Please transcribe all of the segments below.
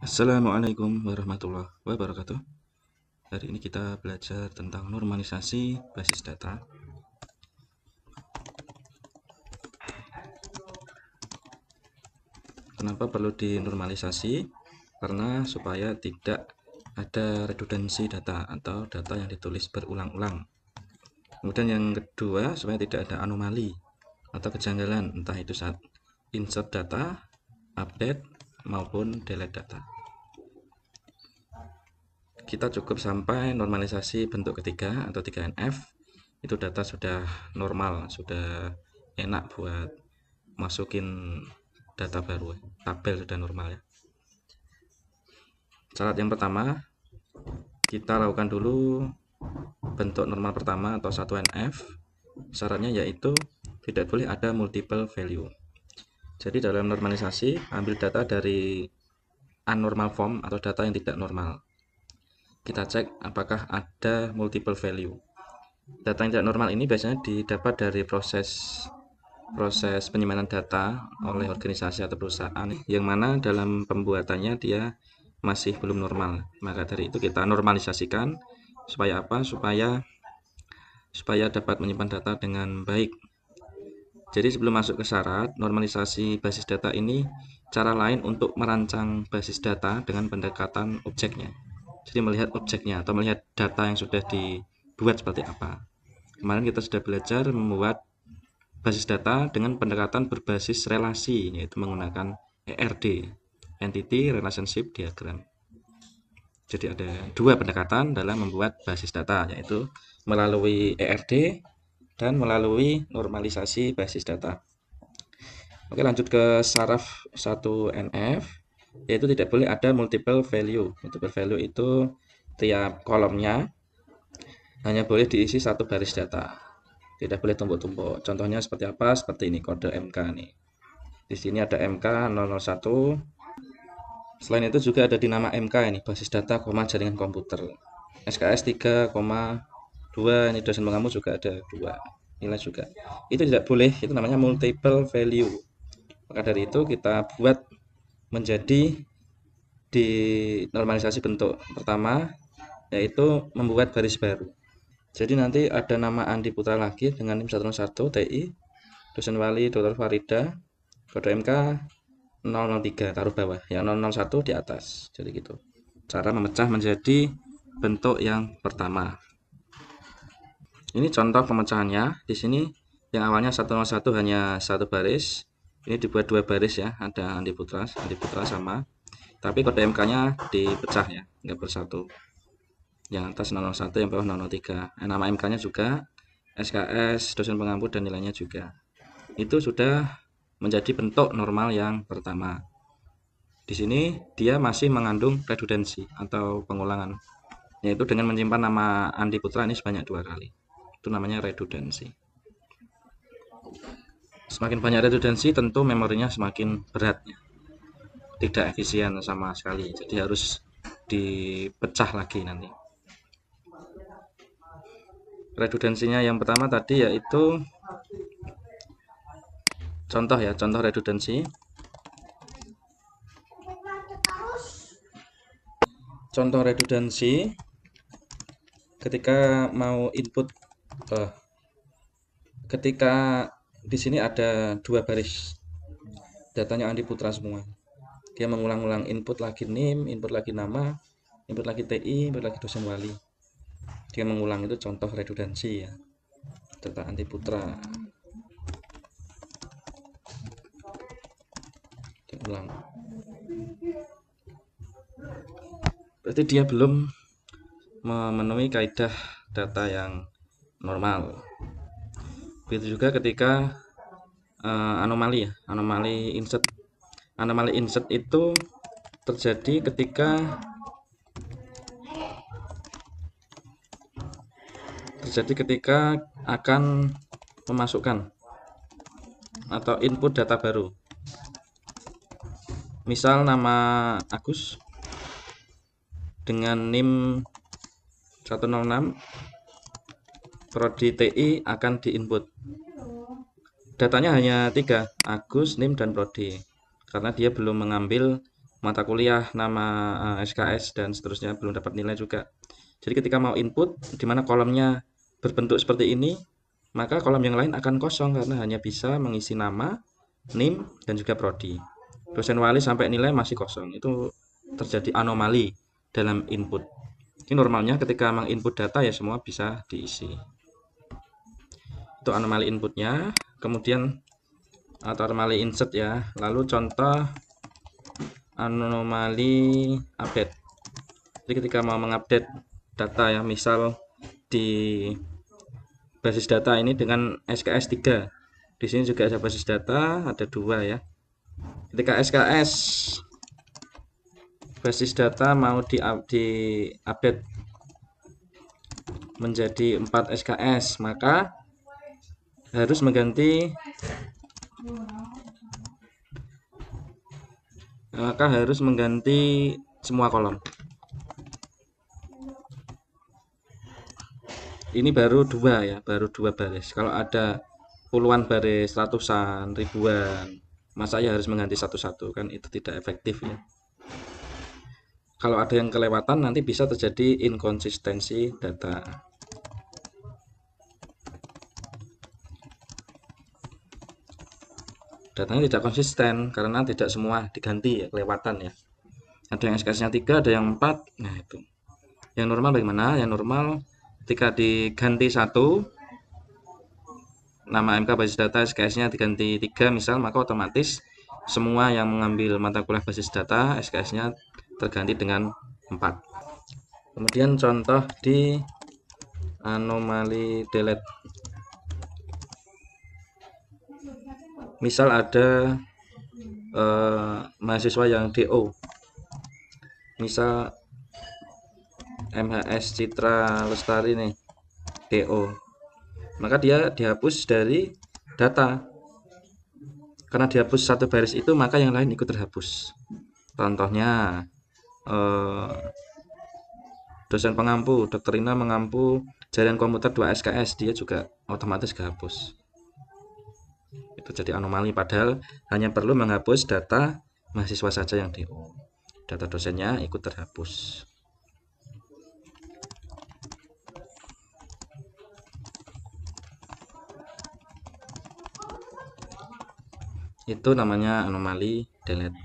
Assalamualaikum warahmatullahi wabarakatuh. Hari ini kita belajar tentang normalisasi basis data. Kenapa perlu dinormalisasi? Karena supaya tidak ada redundansi data atau data yang ditulis berulang-ulang. Kemudian yang kedua, supaya tidak ada anomali atau kejanggalan, entah itu saat insert data, update, maupun delete data. Kita cukup sampai normalisasi bentuk ketiga atau 3NF. Itu data sudah normal, sudah enak buat masukin data baru, tabel sudah normal ya. Syarat yang pertama, kita lakukan dulu bentuk normal pertama atau 1NF. Syaratnya yaitu tidak boleh ada multiple value. Jadi dalam normalisasi, ambil data dari unnormal form atau data yang tidak normal. Kita cek apakah ada multiple value. Data yang tidak normal ini biasanya didapat dari proses penyimpanan data oleh organisasi atau perusahaan yang mana dalam pembuatannya dia masih belum normal. Maka dari itu kita normalisasikan supaya apa? Supaya dapat menyimpan data dengan baik. Jadi sebelum masuk ke syarat, normalisasi basis data ini cara lain untuk merancang basis data dengan pendekatan objeknya. Jadi melihat objeknya atau melihat data yang sudah dibuat seperti apa. Kemarin kita sudah belajar membuat basis data dengan pendekatan berbasis relasi, yaitu menggunakan ERD, Entity Relationship Diagram. Jadi ada dua pendekatan dalam membuat basis data, yaitu melalui ERD dan melalui normalisasi basis data. Oke, lanjut ke saraf 1NF, yaitu tidak boleh ada multiple value. Multiple value itu tiap kolomnya hanya boleh diisi satu baris data. Tidak boleh tumpuk-tumpuk. Contohnya seperti apa? Seperti ini kode MK nih. Di sini ada MK 001. Selain itu juga ada di nama MK ini basis data, jaringan komputer. SKS 3,2 ini dosen pengamu juga ada 2 nilai juga. Itu tidak boleh, itu namanya multiple value. Maka dari itu kita buat menjadi di normalisasi bentuk pertama, yaitu membuat baris baru. Jadi nanti ada nama Andi Putra lagi dengan NIM 101 TI, dosen wali Dr. Farida, kode MK 003 taruh bawah, yang 001 di atas. Jadi gitu. Cara memecah menjadi bentuk yang pertama. Ini contoh pemecahannya. Di sini yang awalnya 101 hanya satu baris. Ini dibuat dua baris ya. Ada Andi Putra sama. Tapi kode MK-nya dipecah ya, nggak bersatu. Yang atas 001, yang bawah 003. Nama MK-nya juga, SKS, dosen pengampu dan nilainya juga. Itu sudah menjadi bentuk normal yang pertama. Di sini dia masih mengandung redundansi atau pengulangan, yaitu dengan menyimpan nama Andi Putra ini sebanyak 2 kali. Itu namanya redundansi. Semakin banyak redundansi, tentu memorinya semakin berat, tidak efisien sama sekali. Jadi harus dipecah lagi nanti. Redundansinya yang pertama tadi yaitu contoh ya, contoh redundansi. Contoh redundansi ketika mau input ketika di sini ada dua baris datanya Andi Putra semua. Dia mengulang-ulang input lagi NIM, input lagi nama, input lagi TI, input lagi dosen wali. Dia mengulang, itu contoh redundansi ya. Data Andi Putra. Diulang. Berarti dia belum memenuhi kaidah data yang normal. Begitu juga ketika anomali ya, anomali insert. Anomali insert itu terjadi ketika akan memasukkan atau input data baru. Misal nama Agus dengan NIM 106, prodi TI akan diinput. Datanya hanya 3, Agus, NIM, dan prodi. Karena dia belum mengambil mata kuliah, nama SKS, dan seterusnya, belum dapat nilai juga. Jadi ketika mau input, di mana kolomnya berbentuk seperti ini, maka kolom yang lain akan kosong karena hanya bisa mengisi nama, NIM, dan juga prodi. Dosen wali sampai nilai masih kosong. Itu terjadi anomali dalam input. Ini normalnya ketika menginput data ya semua bisa diisi. Itu anomali inputnya. Kemudian atau anomali insert ya. Lalu contoh anomali update. Jadi ketika mau mengupdate data ya, misal di basis data ini dengan SKS 3. Di sini juga ada basis data, ada 2 ya. Ketika SKS basis data mau di-update menjadi 4 SKS, maka harus mengganti semua kolom. Ini baru 2 ya, baru 2 baris. Kalau ada puluhan baris, ratusan, ribuan, masa ya harus mengganti satu-satu, kan itu tidak efektif ya. Kalau ada yang kelewatan nanti bisa terjadi inkonsistensi data. Datanya tidak konsisten karena tidak semua diganti ya, kelewatan ya. Ada yang SKS-nya 3, ada yang 4. Nah, itu. Yang normal bagaimana? Yang normal ketika diganti 1, nama MK basis data SKS-nya diganti 3 misal, maka otomatis semua yang mengambil mata kuliah basis data SKS-nya terganti dengan 4. Kemudian contoh di anomali delete. Misal ada mahasiswa yang DO, misal MHS Citra Lestari nih, DO, maka dia dihapus dari data. Karena dihapus satu baris itu, maka yang lain ikut terhapus. Contohnya dosen pengampu, Dr. Rina mengampu jaringan komputer 2 SKS, dia juga otomatis kehapus. Itu jadi anomali, padahal hanya perlu menghapus data mahasiswa saja yang DO. Data dosennya ikut terhapus. Itu namanya anomali delete.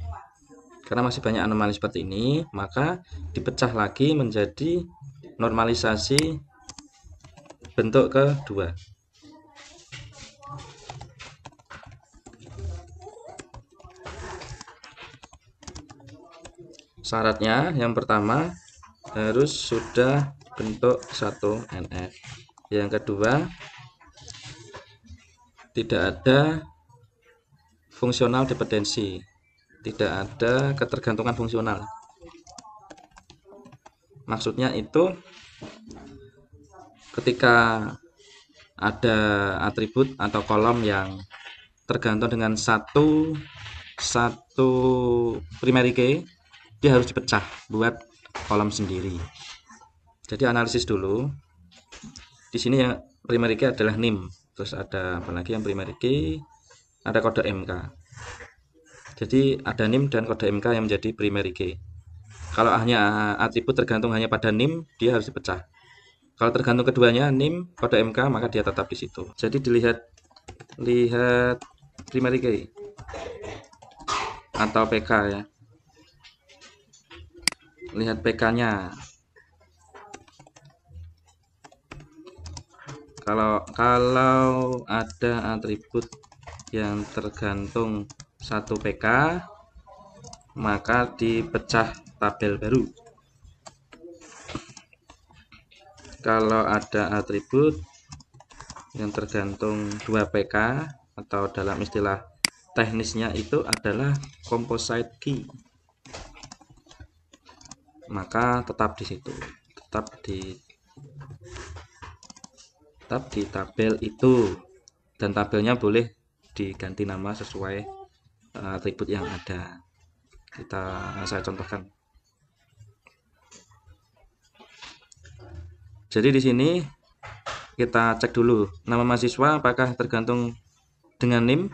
Karena masih banyak anomali seperti ini, maka dipecah lagi menjadi normalisasi bentuk kedua. Syaratnya yang pertama harus sudah bentuk 1NF. Yang kedua, tidak ada fungsional dependensi, tidak ada ketergantungan fungsional. Maksudnya itu ketika ada atribut atau kolom yang tergantung dengan satu primary key, dia harus dipecah buat kolom sendiri. Jadi analisis dulu. Di sini yang primary key adalah NIM. Terus ada apa lagi yang primary key? Ada kode MK. Jadi ada NIM dan kode MK yang menjadi primary key. Kalau hanya atribut tergantung hanya pada NIM, dia harus dipecah. Kalau tergantung keduanya, NIM, kode MK, maka dia tetap di situ. Jadi lihat primary key atau PK ya. Lihat PK-nya. Kalau ada atribut yang tergantung 1 PK, maka dipecah tabel baru. Kalau ada atribut yang tergantung 2 PK, atau dalam istilah teknisnya itu adalah composite key, maka tetap di situ, tetap di tabel itu, dan tabelnya boleh diganti nama sesuai atribut yang ada. Saya contohkan. Jadi di sini kita cek dulu nama mahasiswa apakah tergantung dengan NIM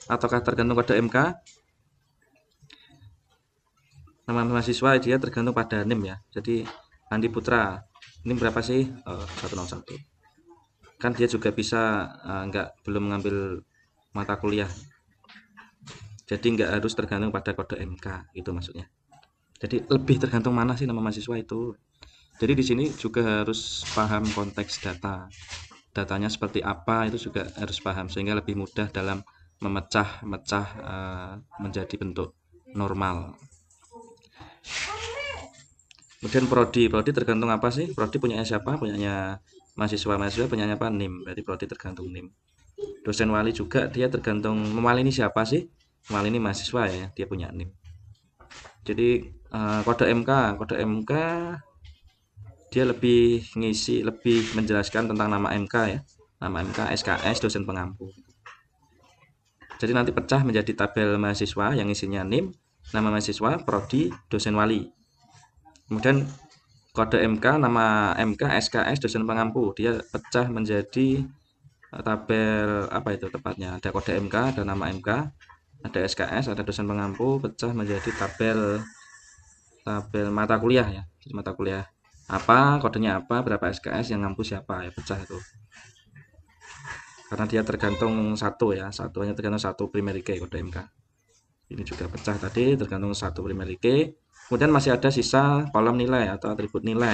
ataukah tergantung kode MK. Nama mahasiswa dia tergantung pada NIM ya. Jadi Andi Putra, NIM berapa sih? 101. Kan dia juga bisa belum mengambil mata kuliah. Jadi nggak harus tergantung pada kode MK, itu maksudnya. Jadi lebih tergantung mana sih nama mahasiswa itu. Jadi di sini juga harus paham konteks data. Datanya seperti apa itu juga harus paham sehingga lebih mudah dalam memecah-mecah menjadi bentuk normal. Kemudian prodi tergantung apa sih? Prodi punyanya siapa? Punyanya mahasiswa punyanya apa? NIM. Berarti prodi tergantung NIM. Dosen wali juga dia tergantung wali ini siapa sih? Wali ini mahasiswa ya, dia punya NIM. Jadi kode MK dia lebih menjelaskan tentang nama MK ya. Nama MK, SKS, dosen pengampu. Jadi nanti pecah menjadi tabel mahasiswa yang isinya NIM, nama mahasiswa, prodi, dosen wali. Kemudian kode MK, nama MK, SKS, dosen pengampu. Dia pecah menjadi tabel apa itu tepatnya? Ada kode MK, ada nama MK, ada SKS, ada dosen pengampu, pecah menjadi tabel mata kuliah ya. Jadi mata kuliah apa, kodenya apa, berapa SKS, yang ngampu siapa ya, pecah itu. Karena dia tergantung hanya tergantung satu primary key kode MK. Ini juga pecah tadi tergantung satu primary key. Kemudian masih ada sisa kolom nilai atau atribut nilai.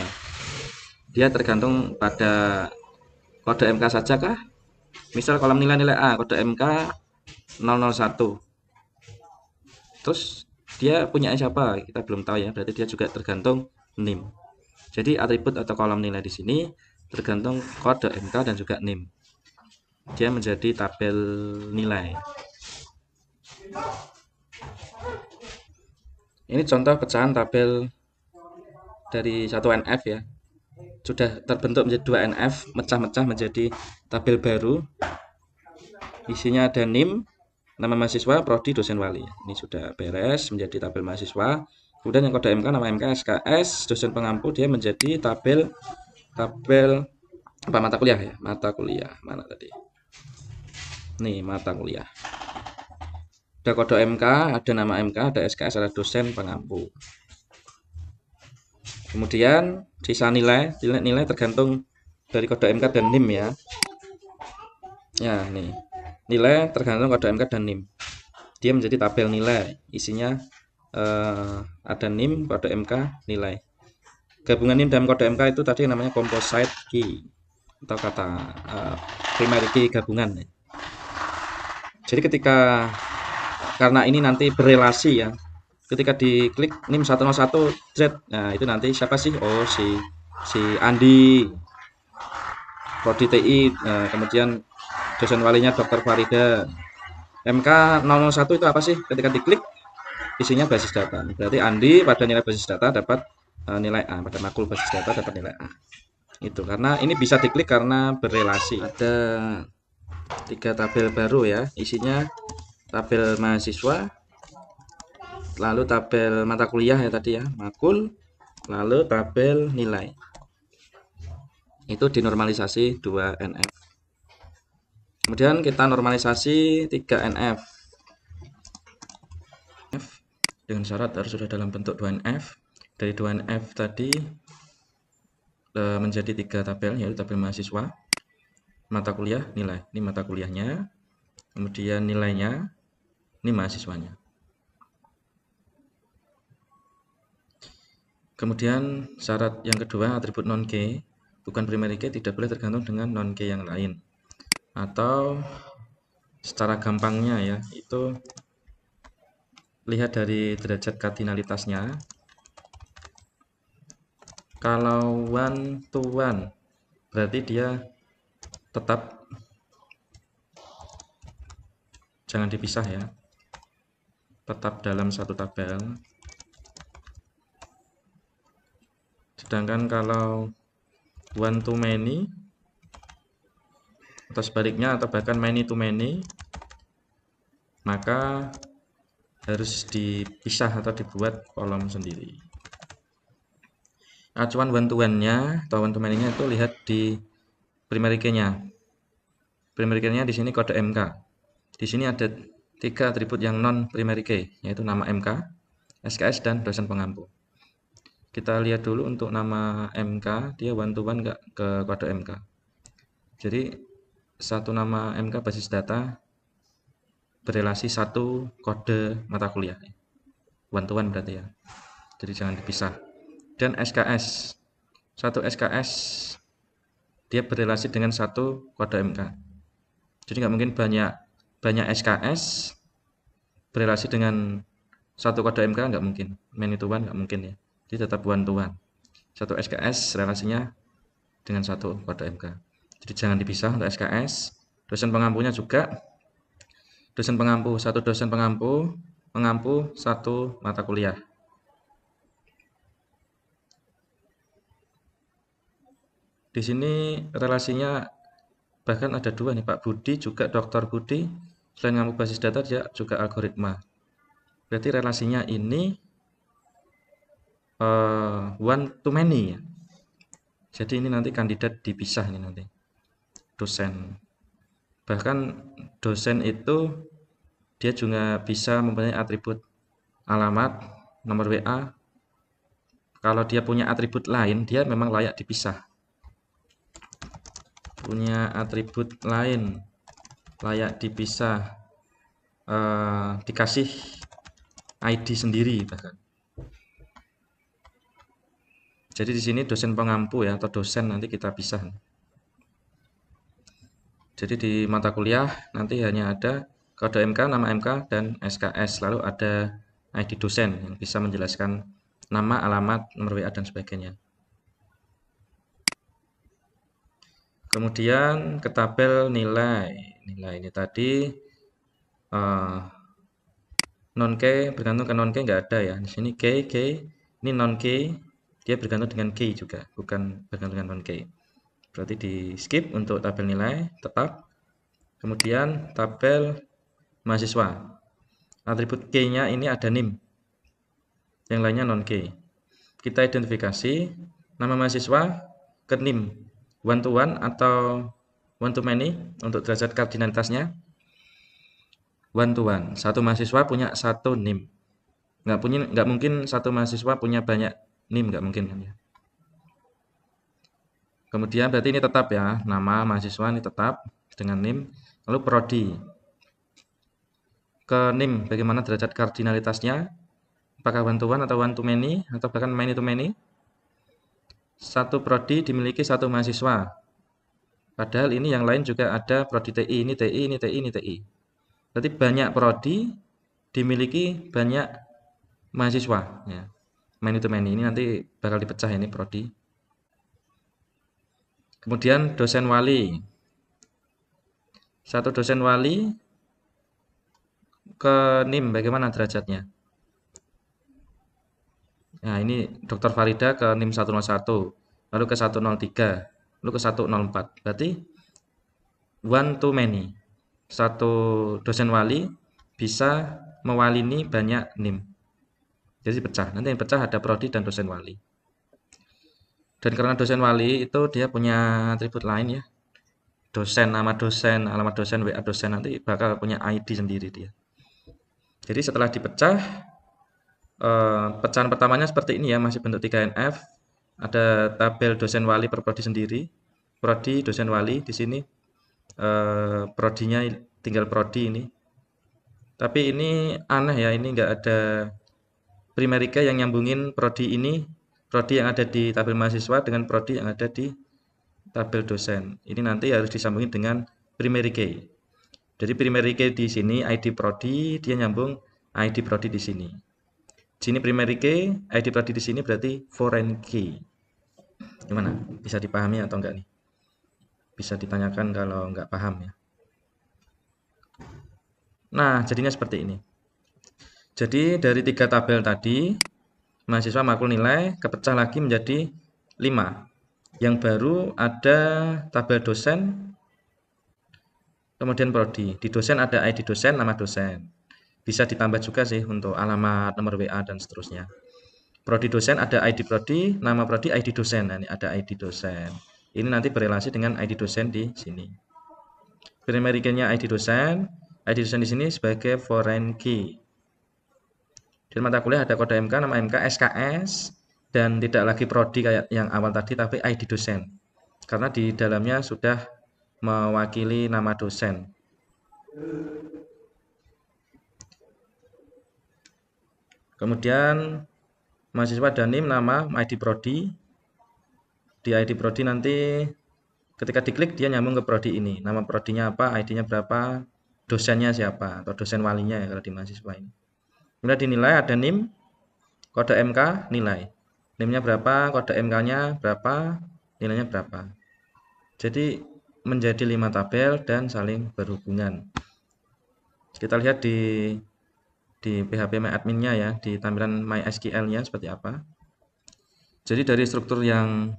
Dia tergantung pada kode MK saja kah? Misal kolom nilai A, kode MK 001. Terus dia punya siapa? Kita belum tahu ya. Berarti dia juga tergantung NIM. Jadi atribut atau kolom nilai di sini tergantung kode MK dan juga NIM. Dia menjadi tabel nilai. Ini contoh pecahan tabel dari 1NF ya. Sudah terbentuk menjadi 2NF, mecah-mecah menjadi tabel baru. Isinya ada NIM, nama mahasiswa, prodi, dosen wali. Ini sudah beres menjadi tabel mahasiswa. Kemudian yang kode MK, nama MK, SKS, dosen pengampu, dia menjadi tabel apa, mata kuliah ya? Mata kuliah. Mana tadi? Nih, mata kuliah. Ada kode MK, ada nama MK, ada SKS, ada dosen pengampu. Kemudian sisa nilai tergantung dari kode MK dan NIM ya. Ya, nih. Nilai tergantung kode MK dan NIM. Dia menjadi tabel nilai. Isinya ada NIM, kode MK, nilai. Gabungan NIM dan kode MK itu tadi namanya composite key atau kata primary key gabungan. Jadi karena ini nanti berelasi ya. Ketika diklik NIM 101 Z, nah itu nanti siapa sih? Oh, si Andi, prodi TI, kemudian dosen walinya Dr. Farida. MK 001 itu apa sih? Ketika diklik isinya basis data. Berarti Andi pada nilai basis data dapat nilai A, pada makul basis data dapat nilai A. Itu karena ini bisa diklik karena berelasi. Ada 3 tabel baru ya, isinya tabel mahasiswa, lalu tabel mata kuliah ya tadi ya, makul, lalu tabel nilai. Itu dinormalisasi 2NF. Kemudian kita normalisasi 3NF. Dengan syarat harus sudah dalam bentuk 2NF. Dari 2NF tadi menjadi 3 tabel, yaitu tabel mahasiswa, mata kuliah, nilai. Ini mata kuliahnya, kemudian nilainya, ini mahasiswanya. Kemudian syarat yang kedua, atribut non-key, bukan primary key, tidak boleh tergantung dengan non-key yang lain. Atau secara gampangnya ya, itu lihat dari derajat kardinalitasnya. Kalau 1 to 1 berarti dia tetap jangan dipisah ya, tetap dalam satu tabel. Sedangkan kalau 1 to many atau sebaliknya atau bahkan many to many, maka harus dipisah atau dibuat kolom sendiri. Acuan 1 to 1-nya atau 1 to many-nya itu lihat di primary key-nya. Primary key-nya di sini kode MK. Di sini ada 3 atribut yang non primary key, yaitu nama MK, SKS dan dosen pengampu. Kita lihat dulu untuk nama MK, dia one to one nggak ke kode MK. Jadi satu nama MK basis data berelasi satu kode mata kuliah. One to one berarti ya. Jadi jangan dipisah. Dan SKS, satu SKS dia berelasi dengan satu kode MK. Jadi nggak mungkin banyak SKS berelasi dengan satu kode MK, nggak mungkin. Many to one nggak mungkin ya. Jadi tetap one to one. Satu SKS relasinya dengan satu kode MK. Jadi jangan dipisah untuk SKS. Dosen pengampunya juga. Dosen pengampu, satu dosen pengampu mengampu satu mata kuliah. Di sini relasinya bahkan ada dua nih, Pak Budi juga Dr. Budi. Selain ngampu basis data, dia juga algoritma. Berarti relasinya ini one to many ya. Jadi ini nanti kandidat dipisah nih nanti. Dosen. Bahkan dosen itu dia juga bisa mempunyai atribut alamat, nomor WA. Kalau dia punya atribut lain, dia memang layak dipisah. Punya atribut lain, layak dipisah, dikasih ID sendiri bahkan. Jadi di sini dosen pengampu ya, atau dosen nanti kita pisah. Jadi di mata kuliah nanti hanya ada kode MK, nama MK, dan SKS. Lalu ada ID dosen yang bisa menjelaskan nama, alamat, nomor WA, dan sebagainya. Kemudian ke tabel nilai. Nilai ini tadi non-K bergantung ke non-K nggak ada ya. Di sini K, ini non-K, dia bergantung dengan K juga, bukan bergantung dengan non-K. Berarti di skip untuk tabel nilai, tetap. Kemudian tabel mahasiswa. Atribut K-nya ini ada NIM. Yang lainnya non-K. Kita identifikasi nama mahasiswa ke NIM. One to one atau one to many untuk derajat kardinalitasnya. One to one. Satu mahasiswa punya satu NIM. Nggak mungkin satu mahasiswa punya banyak NIM, nggak mungkin kan ya. Kemudian berarti ini tetap ya, nama mahasiswa ini tetap dengan NIM. Lalu prodi. Ke NIM bagaimana derajat kardinalitasnya? Apakah one to one atau one to many atau bahkan many to many? Satu prodi dimiliki satu mahasiswa. Padahal ini yang lain juga ada prodi TI, ini TI, ini TI, ini TI. Berarti banyak prodi dimiliki banyak mahasiswa ya. Many to many ini nanti bakal dipecah ini prodi. Kemudian dosen wali. Satu dosen wali ke NIM bagaimana derajatnya? Nah, ini Dr. Farida ke NIM 101, lalu ke 103, lalu ke 104. Berarti one to many. Satu dosen wali bisa mewalini banyak NIM. Jadi pecah. Nanti yang pecah ada prodi dan dosen wali. Dan karena dosen wali itu dia punya atribut lain ya. Dosen, nama dosen, alamat dosen, WA dosen, nanti bakal punya ID sendiri dia. Jadi setelah dipecah, pecahan pertamanya seperti ini ya, masih bentuk 3NF. Ada tabel dosen wali per prodi sendiri. Prodi, dosen wali di sini. Prodinya tinggal prodi ini. Tapi ini aneh ya, ini nggak ada primary key yang nyambungin prodi ini, prodi yang ada di tabel mahasiswa dengan prodi yang ada di tabel dosen. Ini nanti harus disambungin dengan primary key. Jadi primary key di sini ID prodi, dia nyambung ID prodi di sini. Di sini primary key, ID prodi di sini berarti foreign key. Gimana? Bisa dipahami atau enggak nih? Bisa ditanyakan kalau enggak paham ya. Nah, jadinya seperti ini. Jadi dari 3 tabel tadi, mahasiswa makul nilai kepecah lagi menjadi 5. Yang baru ada tabel dosen, kemudian prodi. Di dosen ada ID dosen, nama dosen. Bisa ditambah juga sih untuk alamat, nomor WA, dan seterusnya. Prodi dosen ada ID prodi, nama prodi ID dosen. Nah, ini ada ID dosen. Ini nanti berelasi dengan ID dosen di sini. Primary key-nya ID dosen di sini sebagai foreign key. Di mata kuliah ada kode MK, nama MK, SKS, dan tidak lagi prodi kayak yang awal tadi, tapi ID dosen. Karena di dalamnya sudah mewakili nama dosen. Kemudian mahasiswa dan NIM, nama, ID prodi. Di ID prodi nanti ketika diklik dia nyambung ke prodi ini. Nama prodinya apa, ID-nya berapa, dosennya siapa, atau dosen walinya ya kalau di mahasiswa ini. Kemudian dinilai ada NIM, kode MK, nilai. NIM-nya berapa, kode MK-nya berapa, nilainya berapa. Jadi menjadi 5 tabel dan saling berhubungan. Kita lihat di PHP MyAdmin-nya ya, di tampilan MySQL-nya seperti apa. Jadi dari struktur yang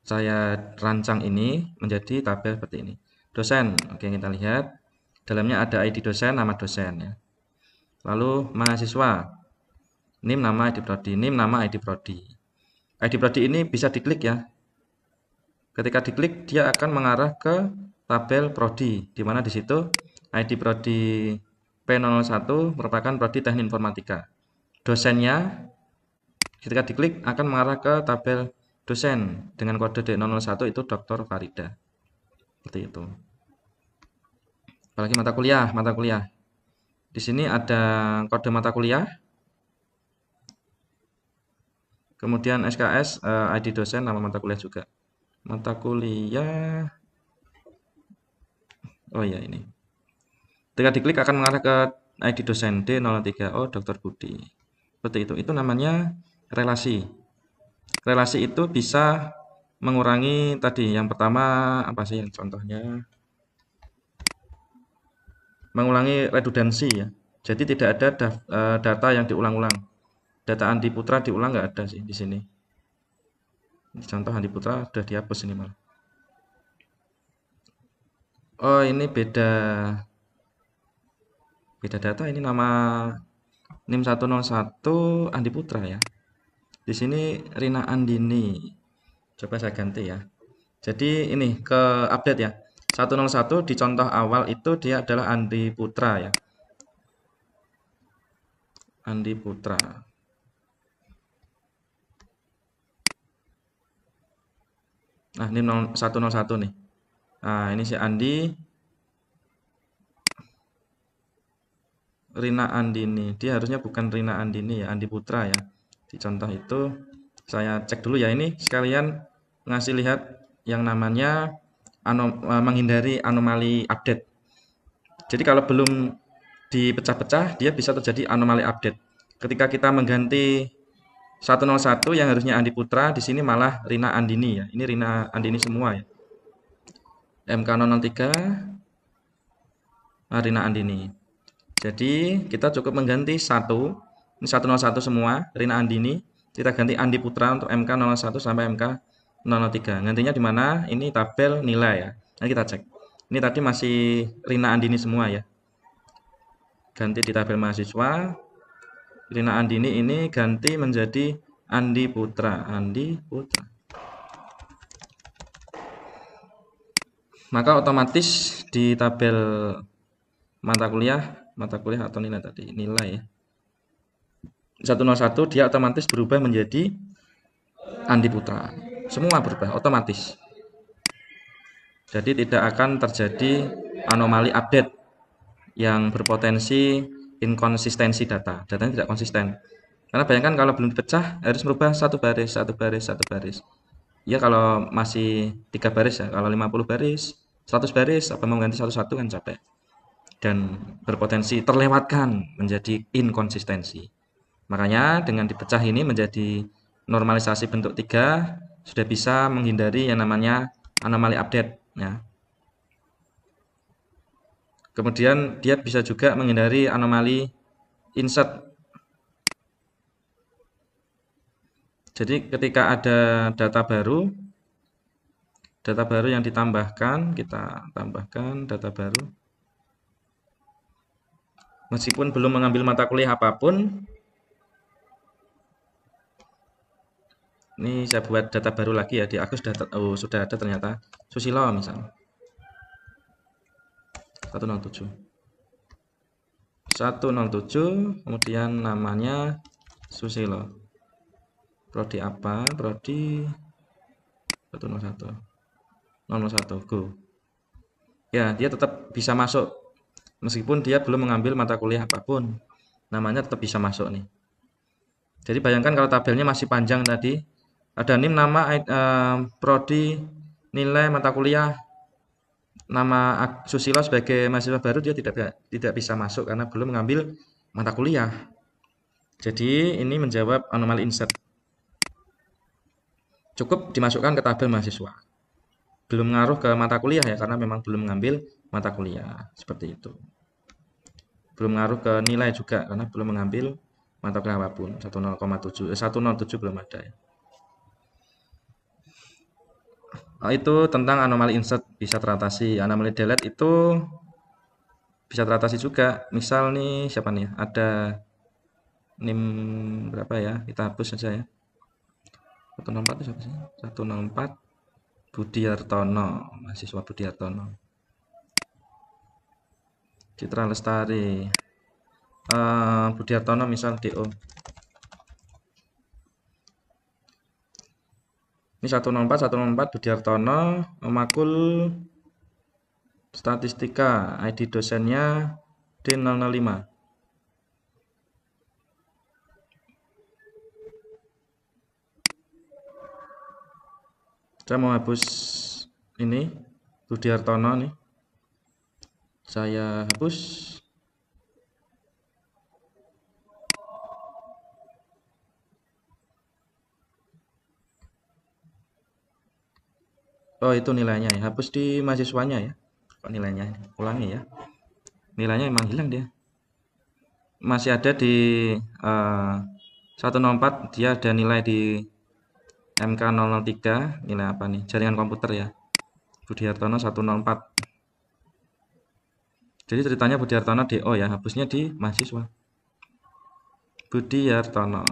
saya rancang ini menjadi tabel seperti ini. Dosen, oke kita lihat. Dalamnya ada ID dosen, nama dosen ya. Lalu mahasiswa, NIM, nama, ID prodi, NIM, nama, ID prodi. ID prodi ini bisa diklik ya. Ketika diklik dia akan mengarah ke tabel prodi, di mana di situ ID prodi P001 merupakan prodi Teknik Informatika. Dosennya ketika diklik akan mengarah ke tabel dosen dengan kode D001 itu Dr. Farida. Seperti itu. Apalagi mata kuliah. Di sini ada kode mata kuliah. Kemudian SKS, ID dosen, nama mata kuliah juga. Mata kuliah. Oh ya ini. Ketika diklik akan mengarah ke ID dosen D03O Dr. Budi. Seperti itu. Itu namanya relasi. Relasi itu bisa mengurangi tadi. Yang pertama apa sih yang contohnya? Mengurangi redundansi ya. Jadi tidak ada data yang diulang-ulang. Data Andi Putra diulang nggak ada sih di sini. Contoh Andi Putra sudah dihapus ini malah. Oh ini beda data, ini nama NIM 101 Andi Putra ya. Di sini Rina Andini. Coba saya ganti ya. Jadi ini ke update ya. 101 di contoh awal itu dia adalah Andi Putra ya. Andi Putra. Nah, ini 101 nih. Nah, ini si Andi. Rina Andini. Dia harusnya bukan Rina Andini ya, Andi Putra ya. Di contoh itu saya cek dulu ya, ini sekalian ngasih lihat yang namanya menghindari anomali update. Jadi kalau belum dipecah-pecah dia bisa terjadi anomali update. Ketika kita mengganti 101 yang harusnya Andi Putra, di sini malah Rina Andini ya. Ini Rina Andini semua ya. MK003 Rina Andini. Jadi kita cukup mengganti satu, ini 101 semua, Rina Andini, kita ganti Andi Putra untuk MK01 sampai MK003. Gantinya di mana? Ini tabel nilai ya. Nah kita cek. Ini tadi masih Rina Andini semua ya. Ganti di tabel mahasiswa. Rina Andini ini ganti menjadi Andi Putra. Andi Putra. Maka otomatis di tabel mata kuliah atau nilai tadi, nilai ya. 101 dia otomatis berubah menjadi Andi Putra. Semua berubah otomatis. Jadi tidak akan terjadi anomali update yang berpotensi inkonsistensi data. Datanya tidak konsisten. Karena bayangkan kalau belum dipecah harus merubah satu baris. Ya kalau masih 3 baris ya, kalau 50 baris, 100 baris, apa mau ganti satu-satu kan capek. Dan berpotensi terlewatkan menjadi inkonsistensi. Makanya dengan dipecah ini menjadi normalisasi bentuk 3 sudah bisa menghindari yang namanya anomali update ya. Kemudian dia bisa juga menghindari anomali insert. Jadi ketika ada data baru yang ditambahkan, kita tambahkan data baru. Meskipun belum mengambil mata kuliah apapun, ini saya buat data baru lagi ya, di aku sudah ada ternyata Susilo misalnya 107. 107, kemudian namanya Susilo. Prodi apa? Prodi 101. 001, go. Ya, dia tetap bisa masuk. Meskipun dia belum mengambil mata kuliah apapun. Namanya tetap bisa masuk nih. Jadi bayangkan kalau tabelnya masih panjang tadi. Ada NIM, nama, prodi, nilai, mata kuliah. Nama Susilo sebagai mahasiswa baru dia tidak bisa masuk karena belum mengambil mata kuliah. Jadi ini menjawab anomali insert. Cukup dimasukkan ke tabel mahasiswa. Belum ngaruh ke mata kuliah ya karena memang belum mengambil mata kuliah. Seperti itu. Belum ngaruh ke nilai juga karena belum mengambil mata kuliah apapun. 107 belum ada ya. Itu tentang anomali insert bisa teratasi. Anomali delete itu bisa teratasi juga. Misal nih siapa nih? Ada NIM berapa ya? Kita hapus saja ya. 104 itu siapa sih? 104 Budiartono, mahasiswa Budiartono. Citra Lestari. Budiartono misal DO. Ini 104 Budiartono, memakul statistika, ID dosennya D005. Saya mau hapus ini Budiartono nih. Saya hapus. Oh, itu nilainya ya. Hapus di mahasiswanya ya. Kok nilainya? Ulangi ya. Nilainya emang hilang dia. Masih ada di 104, dia ada nilai di MK003, nilai apa nih? Jaringan komputer ya. Budiartono 104. Jadi ceritanya Budiartono DO ya, hapusnya di mahasiswa. Budiartono.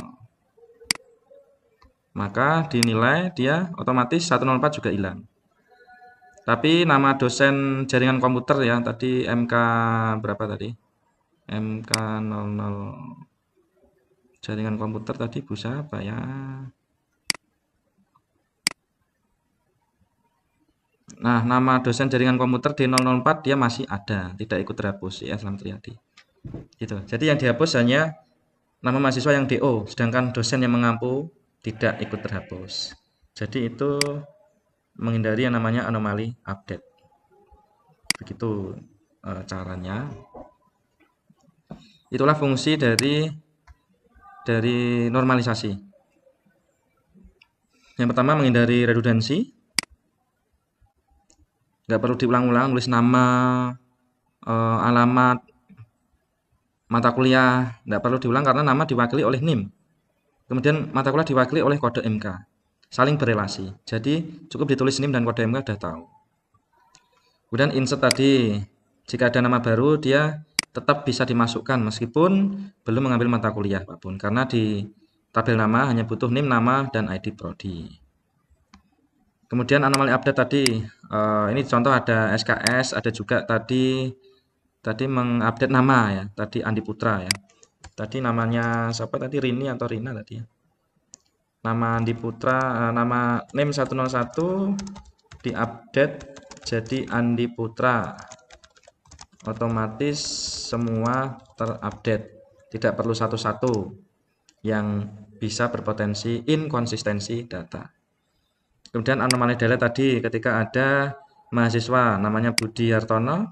Maka dinilai dia otomatis 104 juga hilang. Tapi nama dosen jaringan komputer ya, tadi MK berapa tadi? MK00. Jaringan komputer tadi busa apa ya? Nah, nama dosen jaringan komputer D004 dia masih ada, tidak ikut terhapus ya, Selamat Riyadi. Gitu. Jadi yang dihapus hanya nama mahasiswa yang DO, sedangkan dosen yang mengampu tidak ikut terhapus. Jadi itu menghindari yang namanya anomali update. Begitu caranya. Itulah fungsi dari normalisasi. Yang pertama menghindari redundansi. Nggak perlu diulang-ulang nulis nama, alamat, mata kuliah. Nggak perlu diulang karena nama diwakili oleh NIM. Kemudian mata kuliah diwakili oleh kode MK. Saling berelasi. Jadi cukup ditulis NIM dan kode MK sudah tahu. Kemudian insert tadi, jika ada nama baru dia tetap bisa dimasukkan meskipun belum mengambil mata kuliah apapun. Karena di tabel nama hanya butuh NIM, nama, dan ID prodi. Kemudian anomali update tadi, ini contoh ada SKS, ada juga tadi mengupdate nama ya, tadi Andi Putra ya. Tadi namanya siapa tadi, Rini atau Rina tadi ya. Nama Andi Putra, nama NIM 101 diupdate jadi Andi Putra. Otomatis semua terupdate, tidak perlu satu-satu yang bisa berpotensi inkonsistensi data. Kemudian anomali delete tadi ketika ada mahasiswa namanya Budiartono,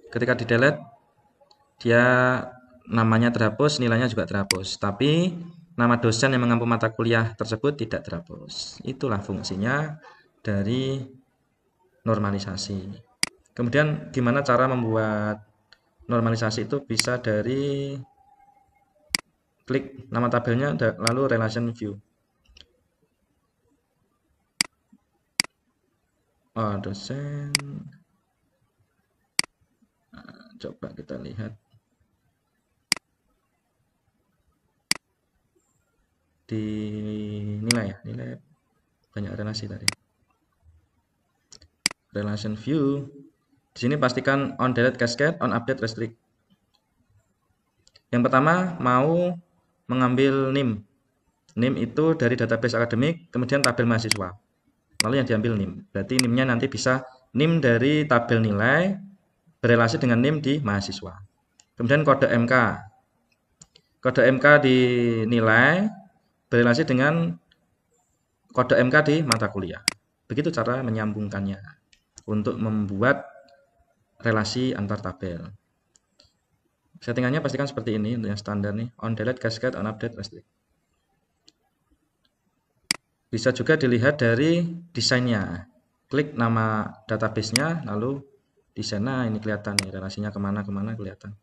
ketika di delete dia namanya terhapus, nilainya juga terhapus, tapi nama dosen yang mengampu mata kuliah tersebut tidak terhapus. Itulah fungsinya dari normalisasi. Kemudian gimana cara membuat normalisasi itu? Bisa dari klik nama tabelnya lalu relation view. Dosen. Nah, coba kita lihat di nilai ya, nilai banyak relasi tadi. Relation view. Di sini pastikan on delete cascade, on update restrict. Yang pertama mau mengambil NIM. NIM itu dari database akademik, kemudian tabel mahasiswa. Lalu yang diambil NIM. Berarti NIM-nya nanti bisa NIM dari tabel nilai berelasi dengan NIM di mahasiswa. Kemudian kode MK. Kode MK di nilai berelasi dengan kode MK di mata kuliah. Begitu cara menyambungkannya untuk membuat relasi antar tabel. Settingannya pastikan seperti ini untuk yang standar nih, on delete, cascade, on update, restrict. Bisa juga dilihat dari desainnya. Klik nama database-nya, lalu desainnya ini kelihatan nih, relasinya kemana-kemana kelihatan.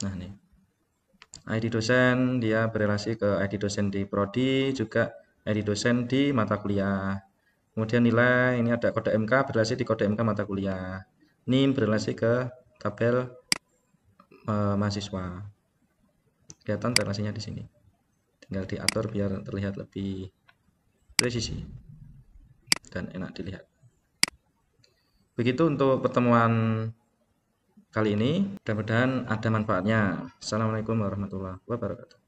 Nah nih, ID dosen dia berelasi ke ID dosen di prodi, juga ID dosen di mata kuliah. Kemudian nilai, ini ada kode MK berelasi di kode MK mata kuliah. NIM berelasi ke tabel mahasiswa. Kelihatan relasinya di sini. Tinggal diatur biar terlihat lebih presisi dan enak dilihat. Begitu untuk pertemuan kali ini, mudah-mudahan ada manfaatnya. Assalamualaikum warahmatullahi wabarakatuh.